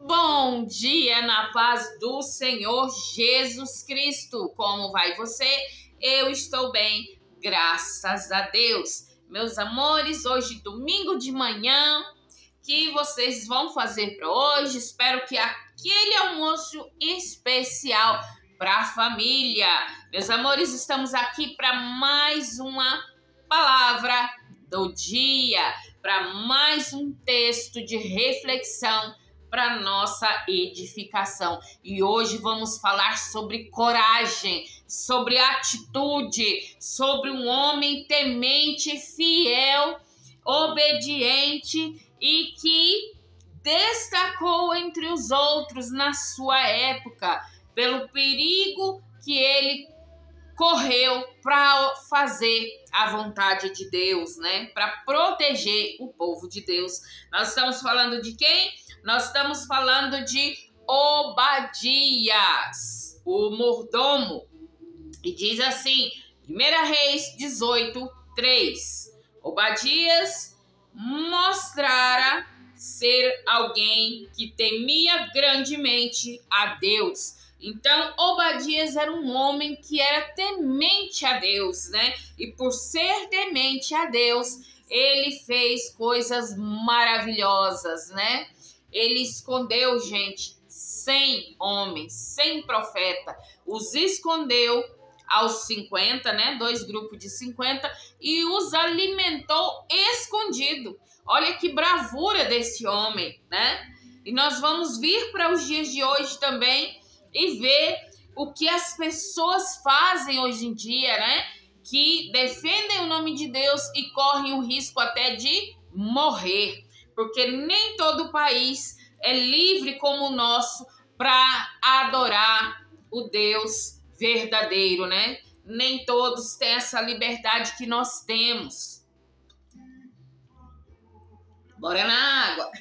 Bom dia na paz do Senhor Jesus Cristo. Como vai você? Eu estou bem, graças a Deus. Meus amores, hoje domingo de manhã, que vocês vão fazer para hoje? Espero que aquele almoço especial para a família. Meus amores, estamos aqui para mais uma palavra do dia, para mais um texto de reflexão para nossa edificação. E hoje vamos falar sobre coragem, sobre atitude, sobre um homem temente, fiel, obediente e que destacou entre os outros na sua época pelo perigo que ele correu para fazer a vontade de Deus, né? Para proteger o povo de Deus. Nós estamos falando de quem? Nós estamos falando de Obadias, o mordomo. E diz assim, 1 Reis 18:3. Obadias mostrara ser alguém que temia grandemente a Deus. Então, Obadias era um homem que era temente a Deus, né? E por ser temente a Deus, ele fez coisas maravilhosas, né? Ele escondeu, gente, 100 homens, 100 profetas. Os escondeu aos 50, né? 2 grupos de 50 e os alimentou escondido. Olha que bravura desse homem, né? E nós vamos vir para os dias de hoje também e ver o que as pessoas fazem hoje em dia, né? Que defendem o nome de Deus e correm o risco até de morrer. Porque nem todo país é livre como o nosso para adorar o Deus verdadeiro, né? Nem todos têm essa liberdade que nós temos. Bora na água!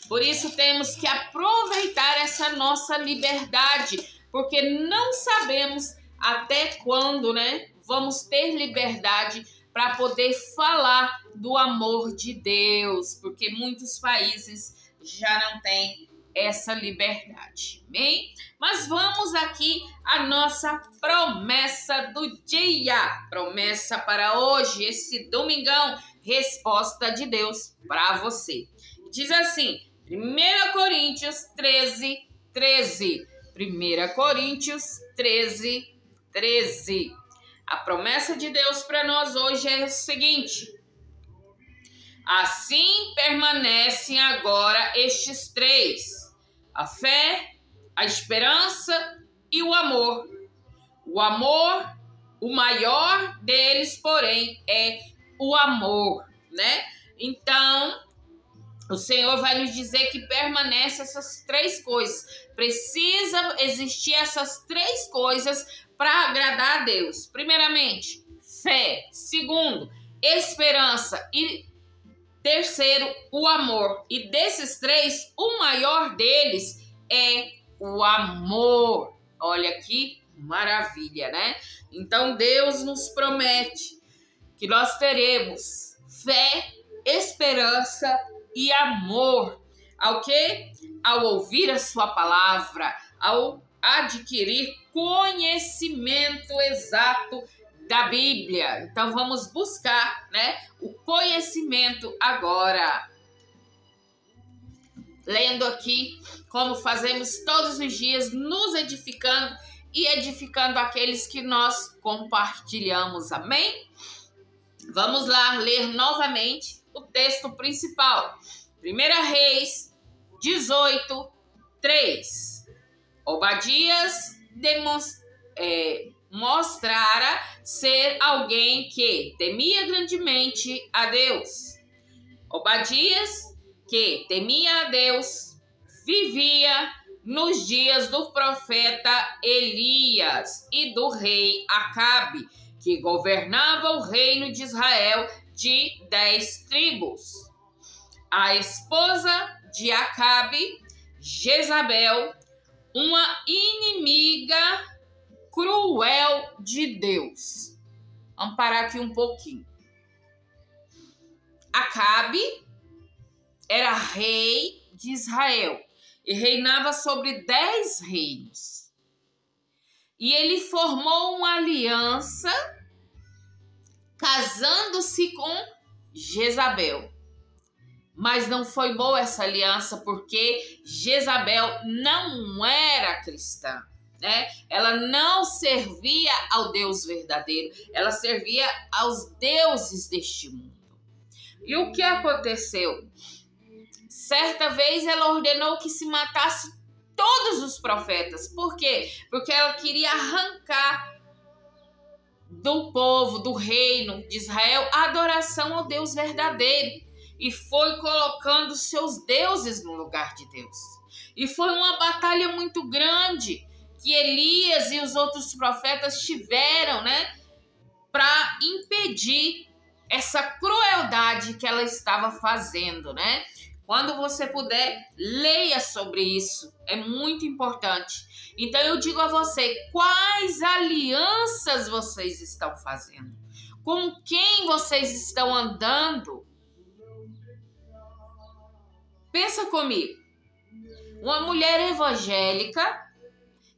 Por isso temos que aproveitar essa nossa liberdade, porque não sabemos até quando, né, vamos ter liberdade para poder falar do amor de Deus, porque muitos países já não têm essa liberdade, amém? Mas vamos aqui à nossa promessa do dia, promessa para hoje, esse domingão, resposta de Deus para você. Diz assim, 1 Coríntios 13:13. 1 Coríntios 13:13. A promessa de Deus para nós hoje é o seguinte: assim permanecem agora estes três: a fé, a esperança e o amor. O amor, o maior deles, porém, é o amor, né? Então, o Senhor vai nos dizer que permanece essas três coisas. Precisa existir essas três coisas para agradar a Deus. Primeiramente, fé. Segundo, esperança. E terceiro, o amor. E desses três, o maior deles é o amor. Olha que maravilha, né? Então, Deus nos promete que nós teremos fé, esperança e amor. Ao quê? Ao ouvir a sua palavra, ao adquirir conhecimento exato da Bíblia. Então vamos buscar, né, o conhecimento agora. Lendo aqui, como fazemos todos os dias, nos edificando e edificando aqueles que nós compartilhamos. Amém? Vamos lá ler novamente o texto principal. 1 Reis 18:3. Obadias mostrara ser alguém que temia grandemente a Deus. Obadias, que temia a Deus, vivia nos dias do profeta Elias e do rei Acabe, que governava o reino de Israel de 10 tribos. A esposa de Acabe, Jezabel, uma inimiga cruel de Deus. Vamos parar aqui um pouquinho. Acabe era rei de Israel e reinava sobre 10 reinos. E ele formou uma aliança casando-se com Jezabel. Mas não foi boa essa aliança porque Jezabel não era cristã, né? Ela não servia ao Deus verdadeiro, ela servia aos deuses deste mundo. E o que aconteceu? Certa vez ela ordenou que se matasse todos os profetas. Por quê? Porque ela queria arrancar do povo, do reino de Israel, a adoração ao Deus verdadeiro. E foi colocando seus deuses no lugar de Deus. E foi uma batalha muito grande que Elias e os outros profetas tiveram, né, para impedir essa crueldade que ela estava fazendo, né? Quando você puder, leia sobre isso. É muito importante. Então eu digo a você, quais alianças vocês estão fazendo? Com quem vocês estão andando? Pensa comigo. Uma mulher evangélica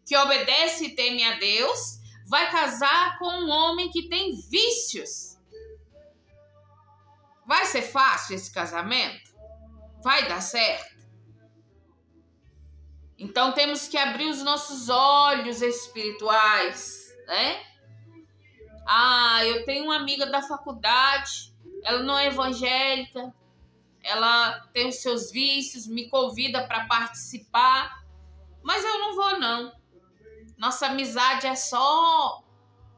que obedece e teme a Deus vai casar com um homem que tem vícios. Vai ser fácil esse casamento? Vai dar certo? Então temos que abrir os nossos olhos espirituais, né? Eu tenho uma amiga da faculdade, ela não é evangélica, ela tem os seus vícios, me convida para participar, mas eu não vou não. Nossa amizade é só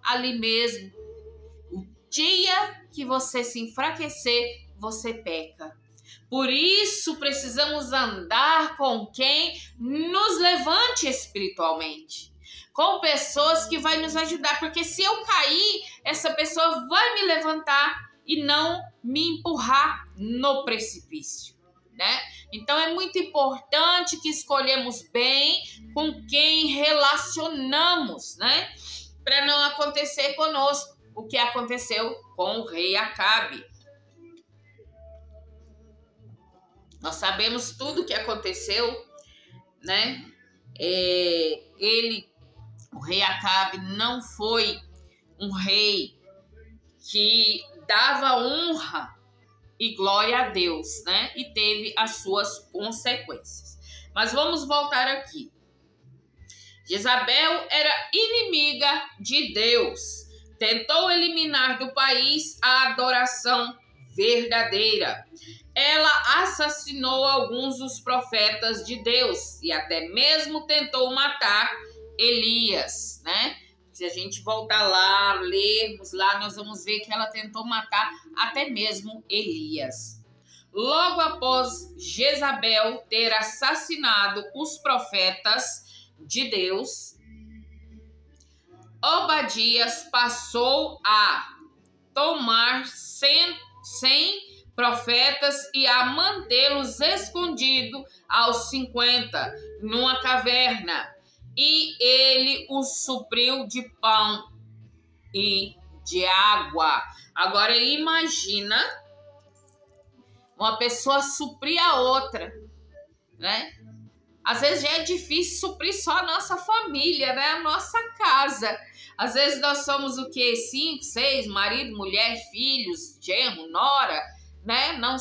ali mesmo. O dia que você se enfraquecer, você peca. Por isso precisamos andar com quem nos levante espiritualmente, com pessoas que vão nos ajudar, porque se eu cair, essa pessoa vai me levantar e não me empurrar no precipício, né? Então é muito importante que escolhemos bem com quem relacionamos, né? Para não acontecer conosco o que aconteceu com o rei Acabe. Nós sabemos tudo o que aconteceu, né? O rei Acabe não foi um rei que dava honra e glória a Deus, né? E teve as suas consequências. Mas vamos voltar aqui. Jezabel era inimiga de Deus. Tentou eliminar do país a adoração verdadeira. Ela assassinou alguns dos profetas de Deus e até mesmo tentou matar Elias, né? Se a gente voltar lá, lermos lá, nós vamos ver que ela tentou matar até mesmo Elias. Logo após Jezabel ter assassinado os profetas de Deus, Obadias passou a tomar 100 profetas e a mantê-los escondidos aos 50 numa caverna. E ele os supriu de pão e de água. Agora imagina uma pessoa suprir a outra, né? Às vezes já é difícil suprir só a nossa família, né? A nossa casa. Às vezes nós somos o quê? 5, 6, marido, mulher, filhos, genro, nora, né? Não,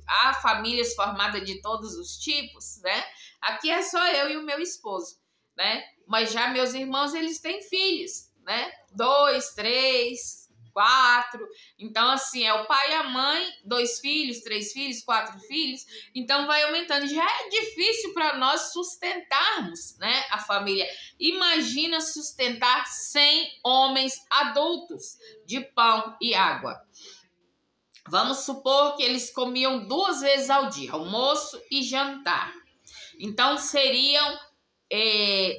há famílias formadas de todos os tipos, né? Aqui é só eu e o meu esposo, né? Mas já meus irmãos, eles têm filhos, né? 2, 3, 4. Então, assim, é o pai e a mãe, 2 filhos, 3 filhos, 4 filhos. Então, vai aumentando. Já é difícil para nós sustentarmos, né, a família. Imagina sustentar 100 homens adultos de pão e água. Vamos supor que eles comiam 2 vezes ao dia, almoço e jantar. Então, seriam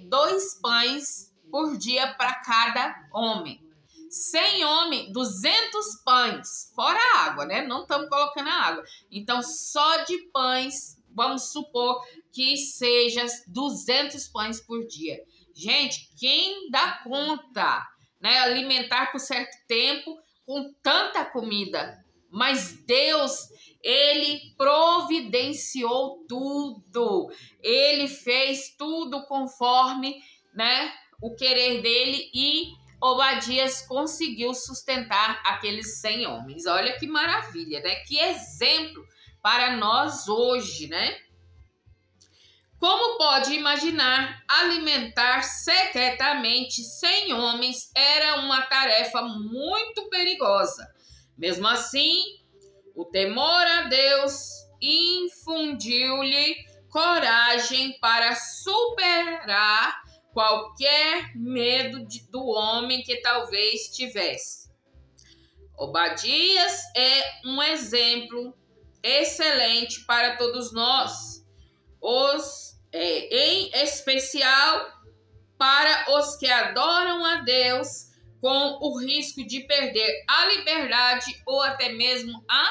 2 pães por dia para cada homem. 100 homens, 200 pães, fora a água, né? Não estamos colocando a água. Então, só de pães, vamos supor que seja 200 pães por dia. Gente, quem dá conta, né? Alimentar por certo tempo com tanta comida, Mas Deus, ele providenciou tudo. Ele fez tudo conforme, né, o querer dele, e Obadias conseguiu sustentar aqueles 100 homens. Olha que maravilha, né? Que exemplo para nós hoje, né? Como pode imaginar, alimentar secretamente 100 homens era uma tarefa muito perigosa. Mesmo assim, o temor a Deus infundiu-lhe coragem para superar qualquer medo do homem que talvez tivesse. Obadias é um exemplo excelente para todos nós, em especial para os que adoram a Deus, com o risco de perder a liberdade ou até mesmo a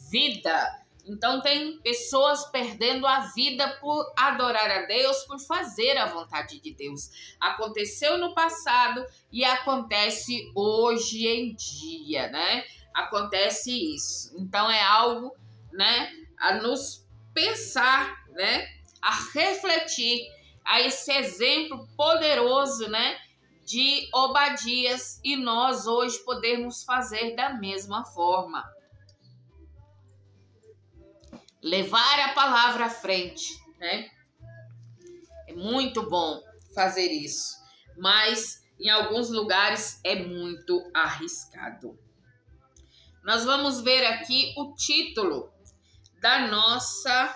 vida. Então tem pessoas perdendo a vida por adorar a Deus, por fazer a vontade de Deus. Aconteceu no passado e acontece hoje em dia, né? Acontece isso. Então é algo, né, a nos pensar, né, a refletir a esse exemplo poderoso, né, de Obadias, e nós hoje podemos fazer da mesma forma. Levar a palavra à frente, né? É muito bom fazer isso, mas em alguns lugares é muito arriscado. Nós vamos ver aqui o título da nossa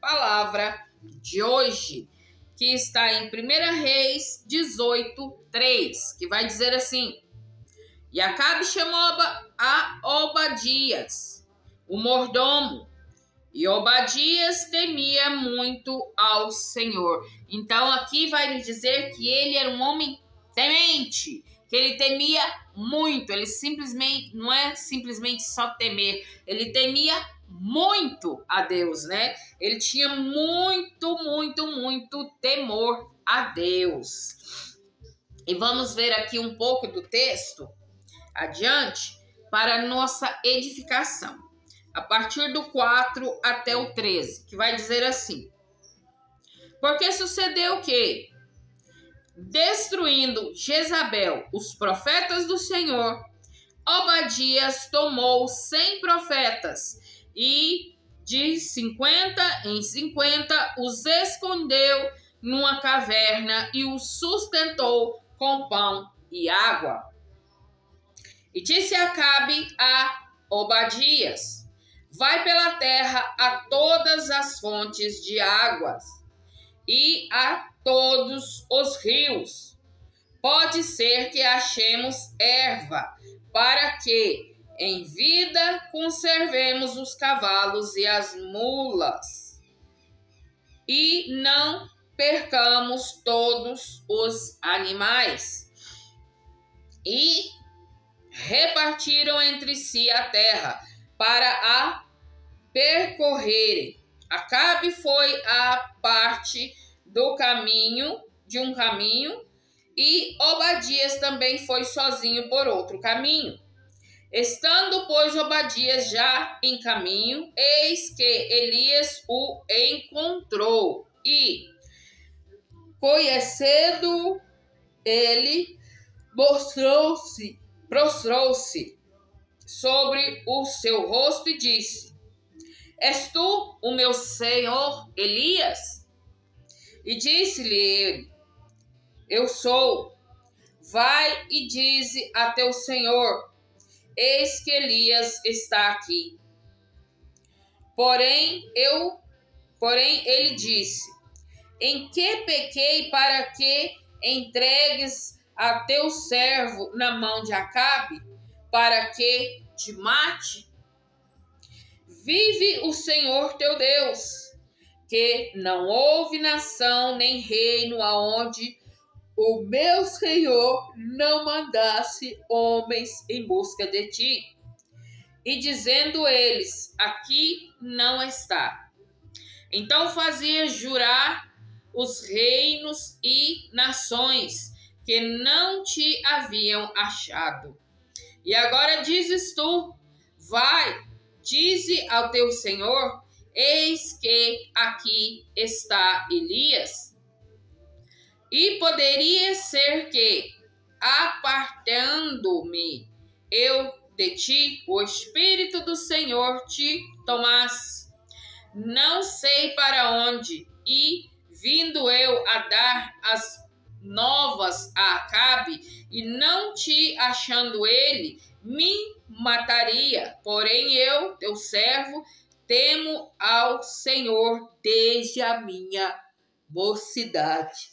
palavra de hoje, que está em 1 Reis 18:3, que vai dizer assim: E Acabe chamou a Obadias, o mordomo, e Obadias temia muito ao Senhor. Então aqui vai nos dizer que ele era um homem temente, que ele temia muito. Ele simplesmente, não é simplesmente só temer, ele temia muito a Deus, né? Ele tinha muito temor a Deus. E vamos ver aqui um pouco do texto adiante para nossa edificação. A partir do 4 até o 13, que vai dizer assim: Porque sucedeu que, destruindo Jezabel os profetas do Senhor, Obadias tomou 100 profetas e de 50 em 50 os escondeu numa caverna e os sustentou com pão e água. E disse Acabe a Obadias: Vai pela terra a todas as fontes de águas e a todos os rios. Pode ser que achemos erva, para que em vida conservemos os cavalos e as mulas, e não percamos todos os animais. E repartiram entre si a terra para a percorrerem. Acabe foi a parte do caminho, de um caminho, e Obadias também foi sozinho por outro caminho. Estando, pois, Obadias já em caminho, eis que Elias o encontrou e, conhecendo ele, prostrou-se sobre o seu rosto e disse: És tu o meu senhor Elias? E disse-lhe ele: Eu sou. Vai e dize a teu senhor: Eis que Elias está aqui. Porém ele disse: Em que pequei para que entregues a teu servo na mão de Acabe, para que te mate? Vive o Senhor teu Deus, que não houve nação nem reino aonde o meu Senhor não mandasse homens em busca de ti. E dizendo eles: Aqui não está. Então fazia jurar os reinos e nações que não te haviam achado. E agora dizes tu: vai, dize ao teu senhor, eis que aqui está Elias. E poderia ser que, apartando-me eu de ti, o Espírito do Senhor te tomasse. Não sei para onde, e vindo eu a dar as novas a Acabe, e não te achando ele, me mataria. Porém eu, teu servo, temo ao Senhor desde a minha mocidade.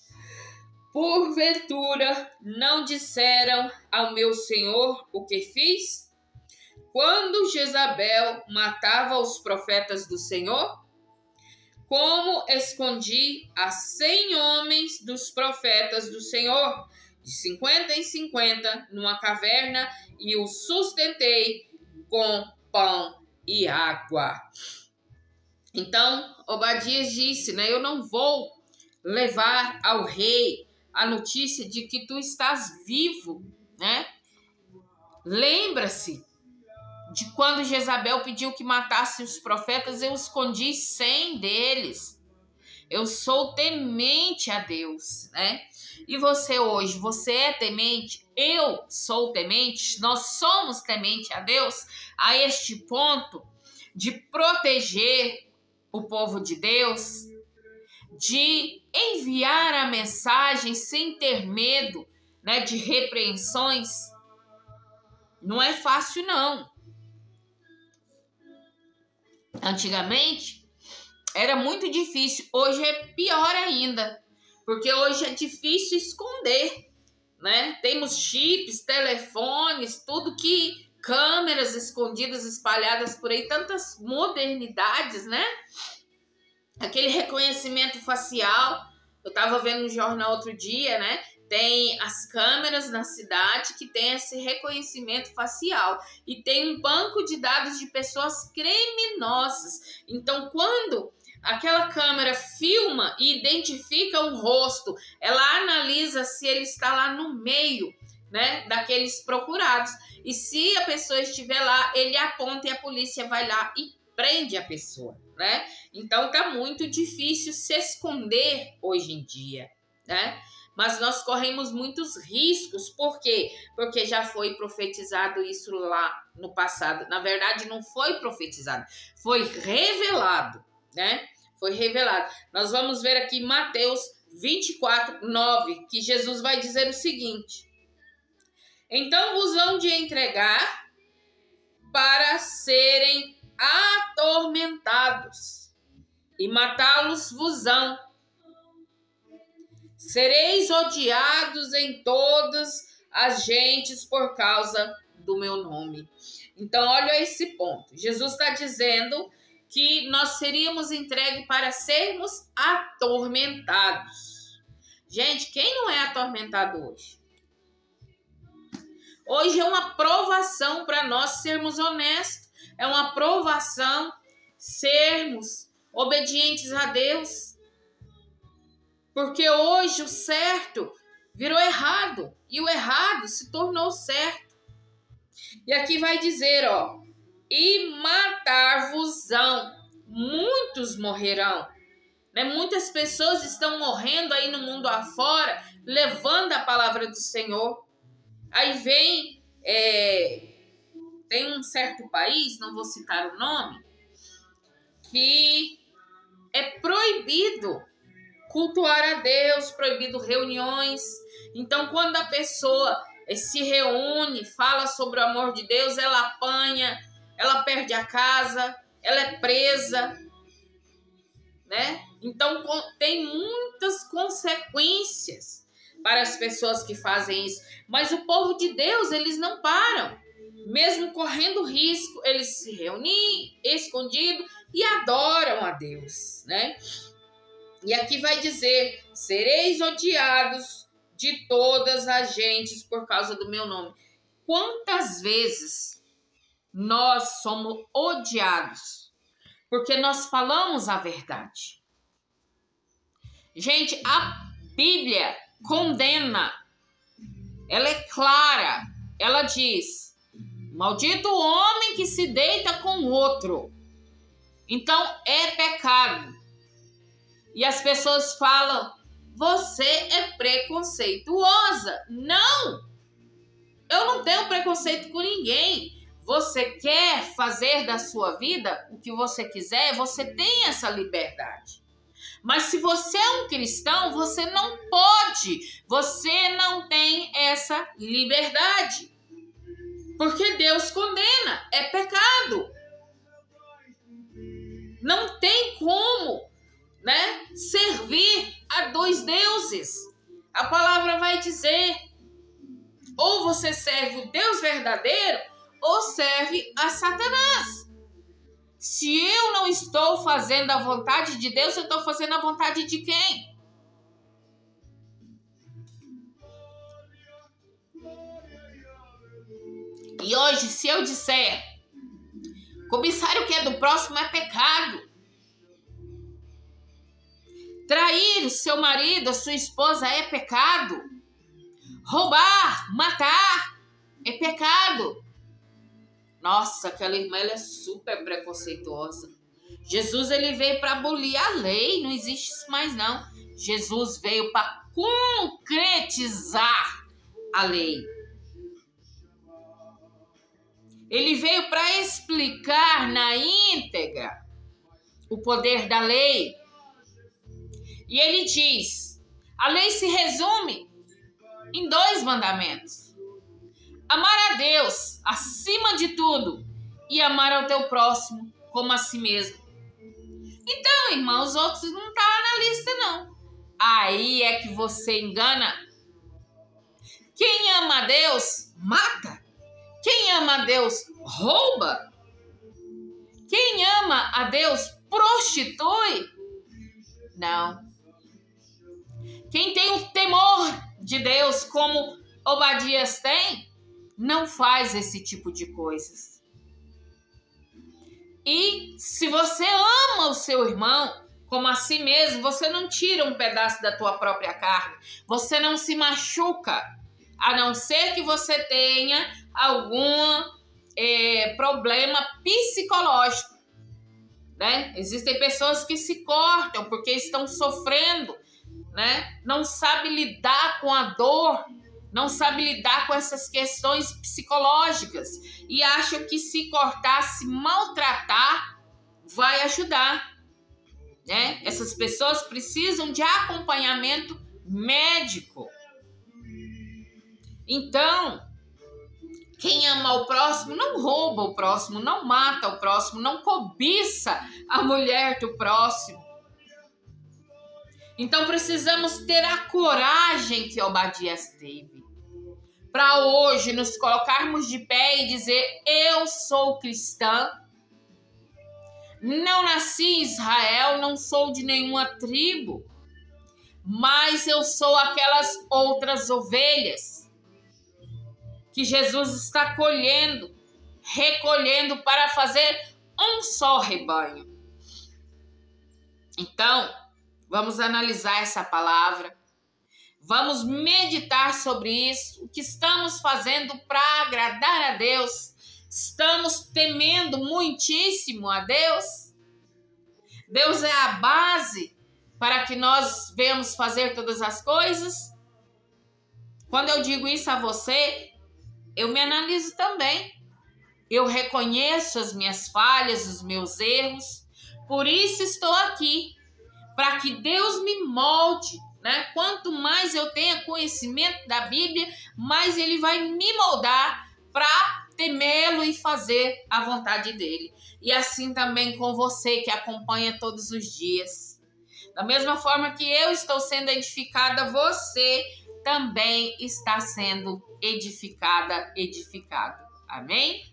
Porventura não disseram ao meu senhor o que fiz? Quando Jezabel matava os profetas do Senhor? Como escondi a 100 homens dos profetas do Senhor, de 50 em 50, numa caverna, e os sustentei com pão e água. Então, Obadias disse, né, eu não vou levar ao rei a notícia de que tu estás vivo, né? Lembra-se de quando Jezabel pediu que matasse os profetas, eu escondi 100 deles. Eu sou temente a Deus, né? E você hoje, você é temente? Eu sou temente? Nós somos temente a Deus a este ponto de proteger o povo de Deus, de enviar a mensagem sem ter medo, né, de repreensões? Não é fácil, não. Antigamente era muito difícil, hoje é pior ainda, porque hoje é difícil esconder, né? Temos chips, telefones, tudo que câmeras escondidas, espalhadas por aí, tantas modernidades, né? Aquele reconhecimento facial, eu estava vendo no jornal outro dia, né? Tem as câmeras na cidade que tem esse reconhecimento facial e tem um banco de dados de pessoas criminosas. Então, quando aquela câmera filma e identifica um rosto, ela analisa se ele está lá no meio, né, daqueles procurados. E se a pessoa estiver lá, ele aponta e a polícia vai lá e prende a pessoa, né? Então tá muito difícil se esconder hoje em dia, né? Mas nós corremos muitos riscos. Por quê? Porque já foi profetizado isso lá no passado. Na verdade, não foi profetizado, foi revelado, né? Foi revelado. Nós vamos ver aqui Mateus 24, 9, que Jesus vai dizer o seguinte: então vos hão de entregar para serem atormentados, e matá-los vos hão. Sereis odiados em todas as gentes por causa do meu nome. Então, olha esse ponto. Jesus está dizendo que nós seríamos entregues para sermos atormentados. Gente, quem não é atormentado hoje? Hoje é uma provação para nós sermos honestos. É uma provação sermos obedientes a Deus. Porque hoje o certo virou errado e o errado se tornou certo. E aqui vai dizer, ó, e matar-vos-ão, muitos morrerão. Né? Muitas pessoas estão morrendo aí no mundo afora, levando a palavra do Senhor. Aí vem, tem um certo país, não vou citar o nome, que é proibido cultuar a Deus, proibido reuniões. Então, quando a pessoa se reúne, fala sobre o amor de Deus, ela apanha, ela perde a casa, ela é presa, né? Então, tem muitas consequências para as pessoas que fazem isso. Mas o povo de Deus, eles não param. Mesmo correndo risco, eles se reúnem escondido e adoram a Deus, né? E aqui vai dizer, sereis odiados de todas as gentes por causa do meu nome. Quantas vezes nós somos odiados porque nós falamos a verdade? Gente, a Bíblia condena, ela é clara, ela diz, Maldito o homem que se deita com outro. Então é pecado. E as pessoas falam, você é preconceituosa. Não! Eu não tenho preconceito com ninguém. Você quer fazer da sua vida o que você quiser, você tem essa liberdade. Mas se você é um cristão, você não pode, você não tem essa liberdade. Porque Deus condena, é pecado. Não tem como, né, servir a dois deuses. A palavra vai dizer, ou você serve o Deus verdadeiro, ou serve a Satanás. Se eu não estou fazendo a vontade de Deus, eu estou fazendo a vontade de quem? E hoje, se eu disser, cobiçar o que é do próximo é pecado. Trair o seu marido, a sua esposa é pecado. Roubar, matar é pecado. Nossa, aquela irmã ela é super preconceituosa. Jesus ele veio para abolir a lei, não existe isso mais não. Jesus veio para concretizar a lei. Ele veio para explicar na íntegra o poder da lei. E ele diz, a lei se resume em 2 mandamentos. Amar a Deus acima de tudo e amar ao teu próximo como a si mesmo. Então, irmão, os outros não estão na lista, não. Aí é que você engana. Quem ama a Deus, mata. Quem ama a Deus, rouba. Quem ama a Deus, prostitui. Não. Quem tem o temor de Deus, como Obadias tem, não faz esse tipo de coisas. E se você ama o seu irmão como a si mesmo, você não tira um pedaço da tua própria carne. Você não se machuca, a não ser que você tenha algum problema psicológico, né? Existem pessoas que se cortam porque estão sofrendo, né? Não sabe lidar com a dor, não sabe lidar com essas questões psicológicas e acham que se cortar, se maltratar, vai ajudar, né? Essas pessoas precisam de acompanhamento médico. Então, quem ama o próximo não rouba o próximo, não mata o próximo, não cobiça a mulher do próximo. Então precisamos ter a coragem que Obadias teve para hoje nos colocarmos de pé e dizer, eu sou cristã, não nasci em Israel, não sou de nenhuma tribo, mas eu sou aquelas outras ovelhas que Jesus está colhendo, recolhendo para fazer um só rebanho. Então, vamos analisar essa palavra, vamos meditar sobre isso, o que estamos fazendo para agradar a Deus. Estamos temendo muitíssimo a Deus? Deus é a base para que nós venhamos fazer todas as coisas? Quando eu digo isso a você, eu me analiso também. Eu reconheço as minhas falhas, os meus erros, por isso estou aqui, para que Deus me molde, né? Quanto mais eu tenha conhecimento da Bíblia, mais Ele vai me moldar para temê-lo e fazer a vontade dEle. E assim também com você que acompanha todos os dias. Da mesma forma que eu estou sendo edificada, você também está sendo edificado. Amém?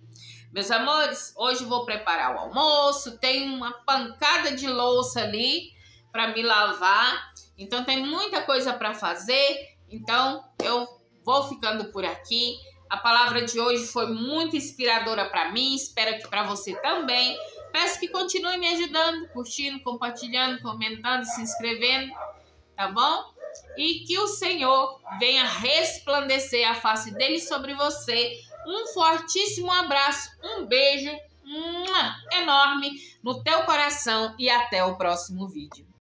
Meus amores, hoje vou preparar o almoço, tem uma pancada de louça ali para me lavar, então tem muita coisa para fazer, então eu vou ficando por aqui. A palavra de hoje foi muito inspiradora para mim, espero que para você também. Peço que continue me ajudando, curtindo, compartilhando, comentando, se inscrevendo, tá bom? E que o Senhor venha resplandecer a face dele sobre você Um fortíssimo abraço, um beijo enorme no teu coração e até o próximo vídeo.